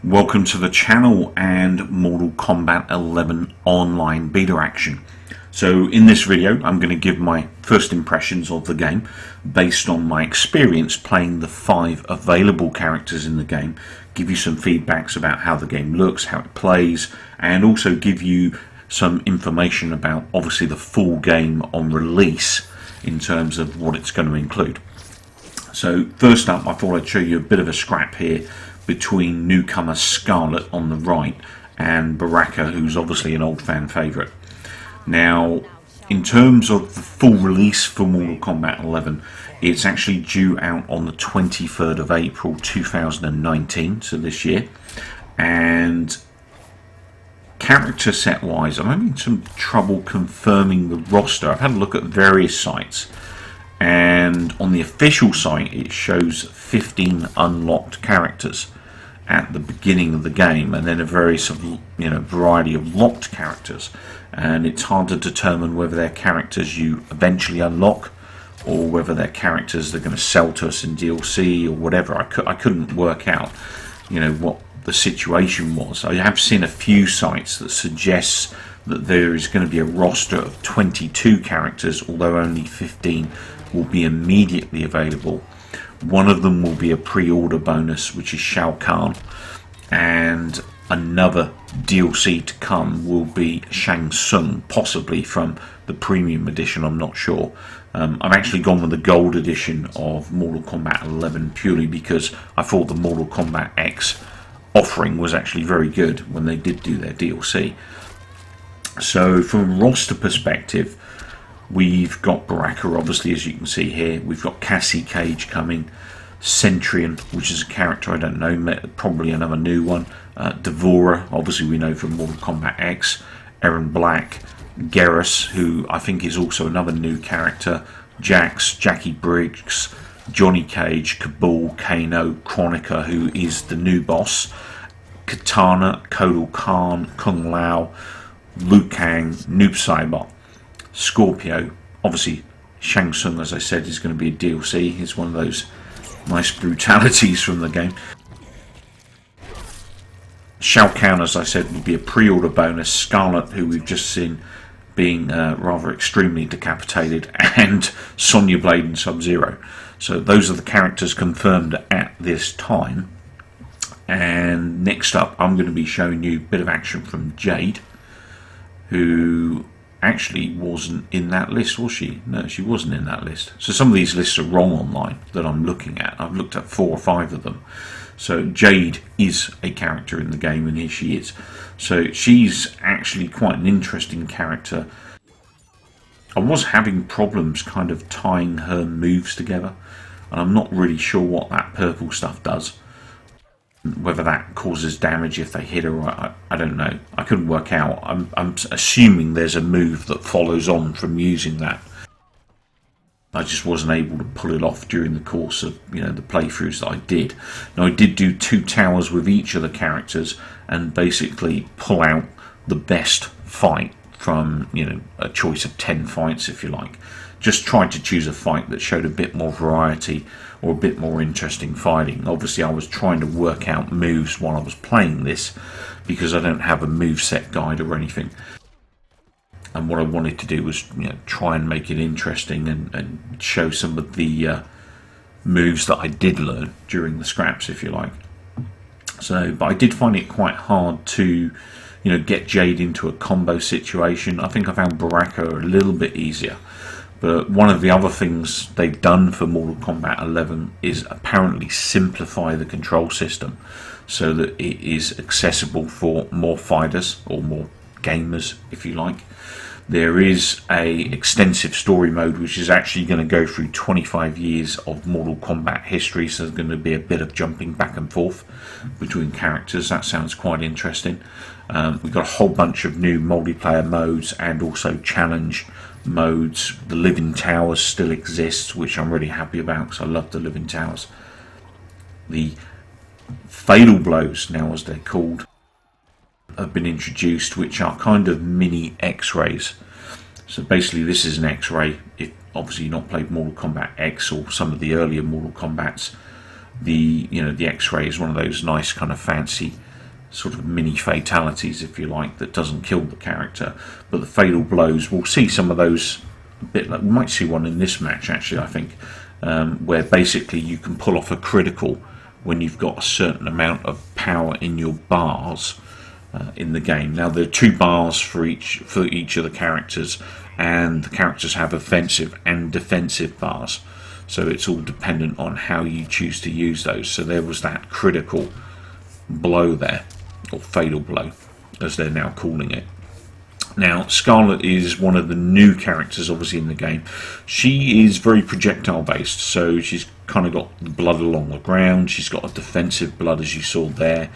Welcome to the channel and Mortal Kombat 11 online beta action. So in this video I'm going to give my first impressions of the game based on my experience playing the 5 available characters in the game, give you some feedbacks about how the game looks, how it plays, and also give you some information about obviously the full game on release in terms of what it's going to include. So first up, I thought I'd show you a bit of a scrap here between newcomer Skarlet on the right and Barakka, who's obviously an old fan favourite. Now, in terms of the full release for Mortal Kombat 11, it's actually due out on the 23rd of April 2019, so this year. And character set wise, I'm having some trouble confirming the roster. I've had a look at various sites, and on the official site it shows 15 unlocked characters at the beginning of the game, and then a variety of locked characters, and it's hard to determine whether they're characters you eventually unlock or whether they're characters they're going to sell to us in DLC or whatever. I couldn't work out what the situation was. I have seen a few sites that suggests that there is going to be a roster of 22 characters, although only 15 will be immediately available. One of them will be a pre-order bonus, which is Shao Kahn, and another DLC to come will be Shang Tsung, possibly from the premium edition, I'm not sure. I've actually gone with the gold edition of Mortal Kombat 11 purely because I thought the Mortal Kombat X offering was actually very good when they did do their DLC. So from a roster perspective, we've got Barakka, obviously, as you can see here. We've got Cassie Cage coming, Centurion, which is a character I don't know, probably another new one. Devora, obviously we know from Mortal Kombat X. Aaron Black, Garrus, who I think is also another new character. Jax, Jackie Briggs, Johnny Cage, Kabal, Kano, Chronica, who is the new boss. Katana, Kotal Khan, Kung Lao, Liu Kang, Noob Saibot, Scorpio, obviously Shang Tsung, as I said, is going to be a DLC. It's one of those nice brutalities from the game. Shao Kahn, as I said, will be a pre-order bonus. Skarlet, who we've just seen being rather extremely decapitated, and Sonya Blade and Sub-Zero. So those are the characters confirmed at this time. And next up, I'm going to be showing you a bit of action from Jade, who actually wasn't in that list, was she? No, she wasn't in that list. So some of these lists are wrong online that I'm looking at. I've looked at 4 or 5 of them. So Jade is a character in the game, and here she is. So she's actually quite an interesting character. I was having problems kind of tying her moves together, and I'm not really sure what that purple stuff does. Whether that causes damage if they hit her, I don't know. I couldn't work out. I'm assuming there's a move that follows on from using that. I just wasn't able to pull it off during the course of the playthroughs that I did. Now I did do 2 towers with each of the characters and basically pull out the best fight from a choice of 10 fights, if you like. Just tried to choose a fight that showed a bit more variety or a bit more interesting fighting. Obviously I was trying to work out moves while I was playing this because I don't have a moveset guide or anything. And what I wanted to do was try and make it interesting and show some of the moves that I did learn during the scraps, if you like. So, but I did find it quite hard to get Jade into a combo situation. I think I found Barakka a little bit easier. But one of the other things they've done for Mortal Kombat 11 is apparently simplify the control system so that it is accessible for more fighters or more gamers, if you like. There is a extensive story mode which is actually going to go through 25 years of Mortal Kombat history, so there's going to be a bit of jumping back and forth between characters. That sounds quite interesting. We've got a whole bunch of new multiplayer modes and also challenge modes. The Living Towers still exists, which I'm really happy about because I love the Living Towers. The Fatal Blows, now as they're called, have been introduced, which are kind of mini X-rays. So basically this is an X-ray. If obviously you've not played Mortal Kombat X or some of the earlier Mortal Kombats, the X-ray is one of those nice kind of fancy sort of mini fatalities, if you like, that doesn't kill the character. But the fatal blows, we'll see some of those a bit. Like, we might see one in this match actually, I think, where basically you can pull off a critical when you've got a certain amount of power in your bars in the game. Now there are 2 bars for each of the characters, and the characters have offensive and defensive bars, so it's all dependent on how you choose to use those. So there was that critical blow there, or fatal blow as they're now calling it. Now Skarlet is one of the new characters obviously in the game. She is very projectile based, so she's kind of got the blood along the ground. She's got a defensive blood, as you saw there.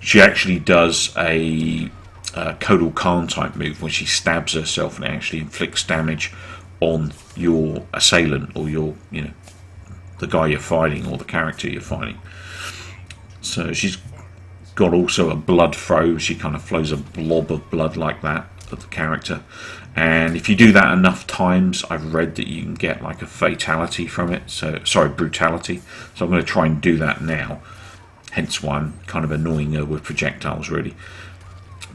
She actually does a Kodal Khan type move when she stabs herself, and it actually inflicts damage on your assailant, or the guy you're fighting, or the character you're fighting. So she's got also a blood throw. She kind of throws a blob of blood like that at the character, and if you do that enough times, I've read that you can get like a fatality from it. So sorry, brutality. So I'm going to try and do that now, hence why I'm kind of annoying her with projectiles really.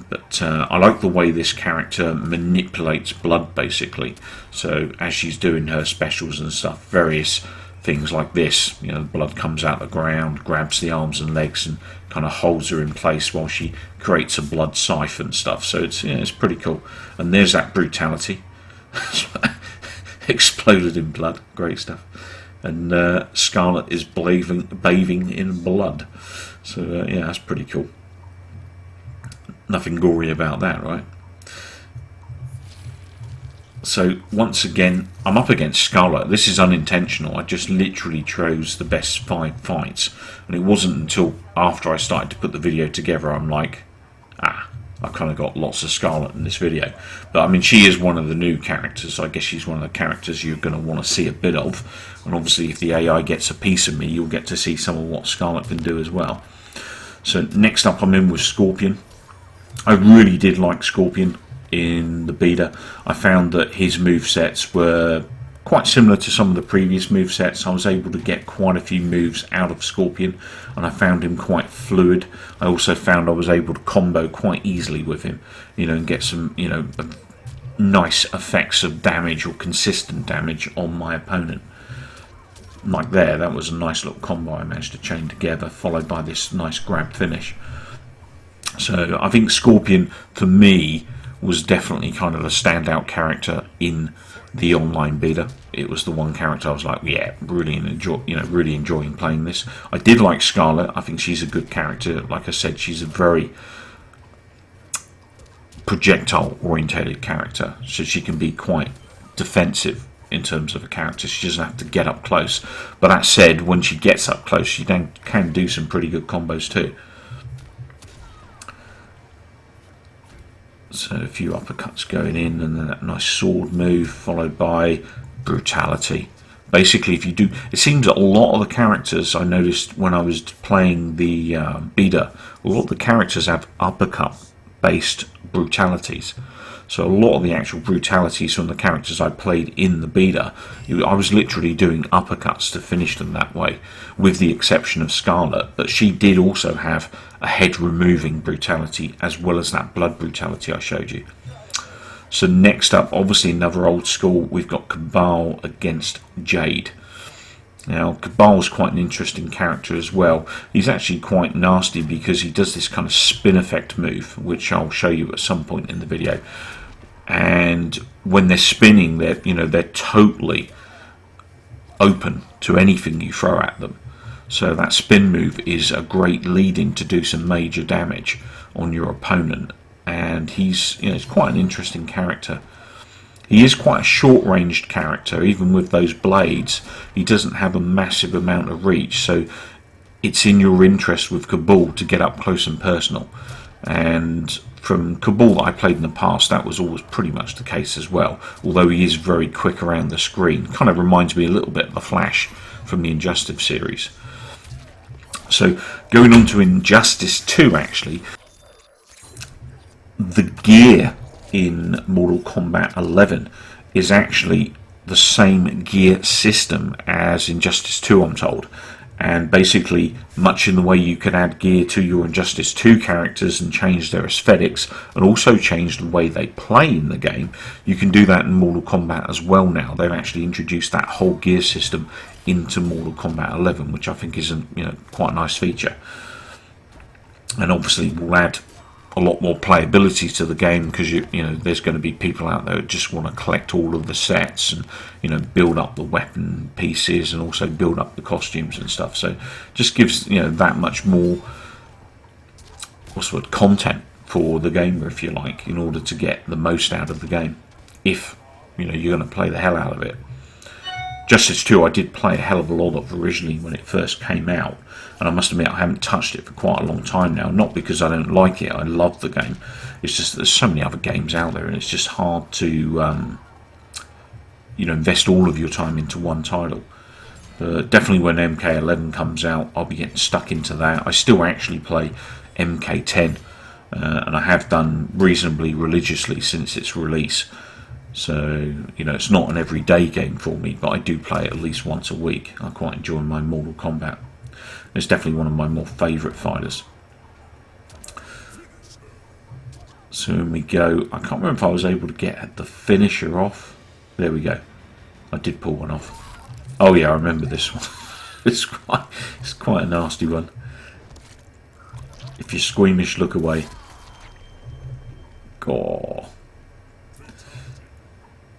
But I like the way this character manipulates blood basically. So as she's doing her specials and stuff, various things like this, the blood comes out the ground, grabs the arms and legs and kind of holds her in place while she creates a blood siphon stuff. So it's pretty cool. And there's that brutality. Exploded in blood, great stuff. And Skarlet is bathing in blood. So yeah, that's pretty cool. Nothing gory about that, right? So once again, I'm up against Skarlet. This is unintentional. I just literally chose the best 5 fights, and it wasn't until after I started to put the video together I'm like, I kind of got lots of Skarlet in this video. But I mean, she is one of the new characters. I guess she's one of the characters you're going to want to see a bit of, and obviously if the AI gets a piece of me, you'll get to see some of what Skarlet can do as well. So next up I'm in with Scorpion. I really did like Scorpion in the beta. I found that his movesets were quite similar to some of the previous movesets. I was able to get quite a few moves out of Scorpion, and I found him quite fluid. I also found I was able to combo quite easily with him, and get some, nice effects of damage or consistent damage on my opponent. Like there, that was a nice little combo I managed to chain together, followed by this nice grab finish. So I think Scorpion, for me, was definitely kind of a standout character in the online beta. It was the one character I was like, yeah, really enjoying playing this. I did like Skarlet. I think she's a good character. Like I said, she's a very projectile-orientated character, so she can be quite defensive in terms of a character. She doesn't have to get up close. But that said, when she gets up close, she then can do some pretty good combos too. So a few uppercuts going in, and then that nice sword move followed by brutality. Basically, if you do, it seems that a lot of the characters, I noticed when I was playing the beta, a lot of the characters have uppercut based brutalities. So a lot of the actual brutalities from the characters I played in the beta, I was literally doing uppercuts to finish them that way, with the exception of Skarlet. But she did also have a head removing brutality as well as that blood brutality I showed you. So next up, obviously another old school, we've got Kabal against Jade. Now Kabal's quite an interesting character as well. He's actually quite nasty because he does this kind of spin effect move, which I'll show you at some point in the video. And when they're spinning, they're totally open to anything you throw at them. So that spin move is a great lead-in to do some major damage on your opponent. And he's quite an interesting character. He is quite a short-ranged character, even with those blades. He doesn't have a massive amount of reach, so it's in your interest with Kabal to get up close and personal. And from Kabal that I played in the past, that was always pretty much the case as well, although he is very quick around the screen. Kind of reminds me a little bit of the Flash from the Injustice series. So going on to Injustice 2, actually, the gear in Mortal Kombat 11 is actually the same gear system as Injustice 2, I'm told. And basically, much in the way you could add gear to your Injustice 2 characters and change their aesthetics and also change the way they play in the game, you can do that in Mortal Kombat as well now. They've actually introduced that whole gear system into Mortal Kombat 11, which I think is quite a nice feature. And obviously will add a lot more playability to the game, because there's going to be people out there who just want to collect all of the sets and build up the weapon pieces and also build up the costumes and stuff. So just gives that much more content for the gamer, if you like, in order to get the most out of the game, if you're going to play the hell out of it. Justice 2 I did play a hell of a lot of originally when it first came out, and I must admit I haven't touched it for quite a long time now, not because I don't like it, I love the game, it's just that there's so many other games out there and it's just hard to invest all of your time into one title. Definitely when MK11 comes out I'll be getting stuck into that. I still actually play MK10 and I have done reasonably religiously since its release. So, it's not an everyday game for me, but I do play it at least once a week. I quite enjoy my Mortal Kombat. It's definitely one of my more favourite fighters. So when we go, I can't remember if I was able to get the finisher off. There we go. I did pull one off. Oh yeah, I remember this one. It's quite a nasty one. If you're squeamish, look away. God.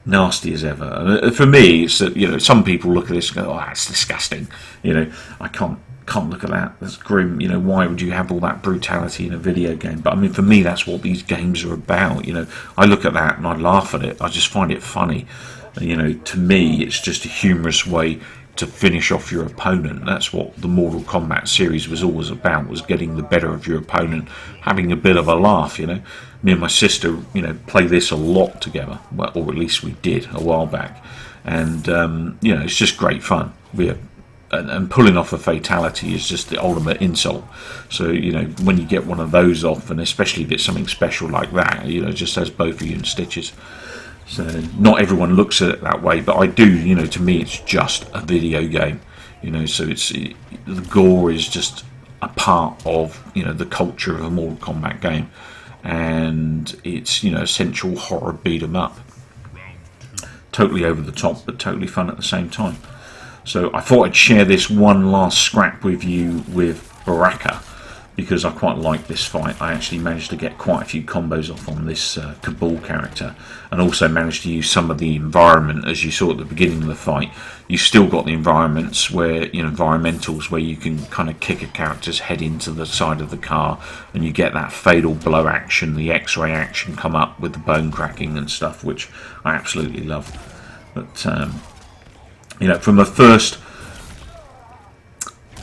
Nasty as ever. And for me, it's that some people look at this and go, "Oh, that's disgusting." I can't look at that. That's grim. Why would you have all that brutality in a video game? But I mean, for me, that's what these games are about. I look at that and I laugh at it. I just find it funny. To me, it's just a humorous way to finish off your opponent. That's what the Mortal Kombat series was always about, was getting the better of your opponent, having a bit of a laugh. Me and my sister play this a lot together, well, or at least we did a while back, and it's just great fun. And pulling off a fatality is just the ultimate insult. So when you get one of those off, and especially if it's something special like that, it just has both of you in stitches. So not everyone looks at it that way, but I do. To me, it's just a video game. So the gore is just a part of the culture of a Mortal Kombat game, and it's essential horror beat 'em up. Totally over the top, but totally fun at the same time. So I thought I'd share this one last scrap with you with Barakka, because I quite like this fight. I actually managed to get quite a few combos off on this Kabal character, and also managed to use some of the environment. As you saw at the beginning of the fight, you've still got the environments where environmentals where you can kind of kick a character's head into the side of the car, and you get that fatal blow action, the X-ray action come up with the bone cracking and stuff, which I absolutely love. But from a first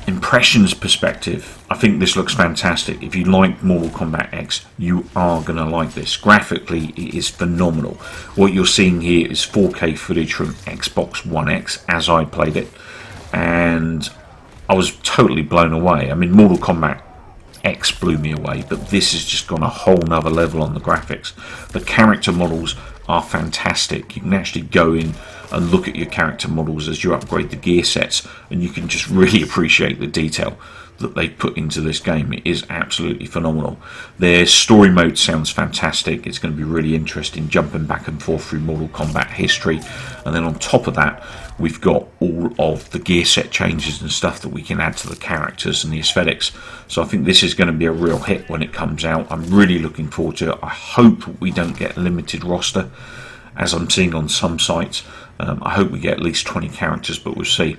impressions perspective, I think this looks fantastic. If you like Mortal Kombat X, you are going to like this. Graphically, it is phenomenal. What you're seeing here is 4K footage from Xbox One X as I played it, and I was totally blown away. I mean, Mortal Kombat X blew me away, but this has just gone a whole nother level on the graphics. The character models are fantastic. You can actually go in and look at your character models as you upgrade the gear sets, and you can just really appreciate the detail that they put into this game. It is absolutely phenomenal. Their story mode sounds fantastic. It's going to be really interesting jumping back and forth through Mortal Kombat history, and then on top of that we've got all of the gear set changes and stuff that we can add to the characters and the aesthetics. So I think this is going to be a real hit when it comes out. I'm really looking forward to it. I hope we don't get a limited roster, as I'm seeing on some sites. I hope we get at least 20 characters, but we'll see.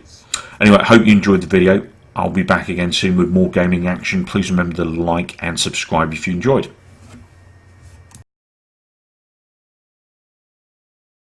Anyway, I hope you enjoyed the video. I'll be back again soon with more gaming action. Please remember to like and subscribe if you enjoyed.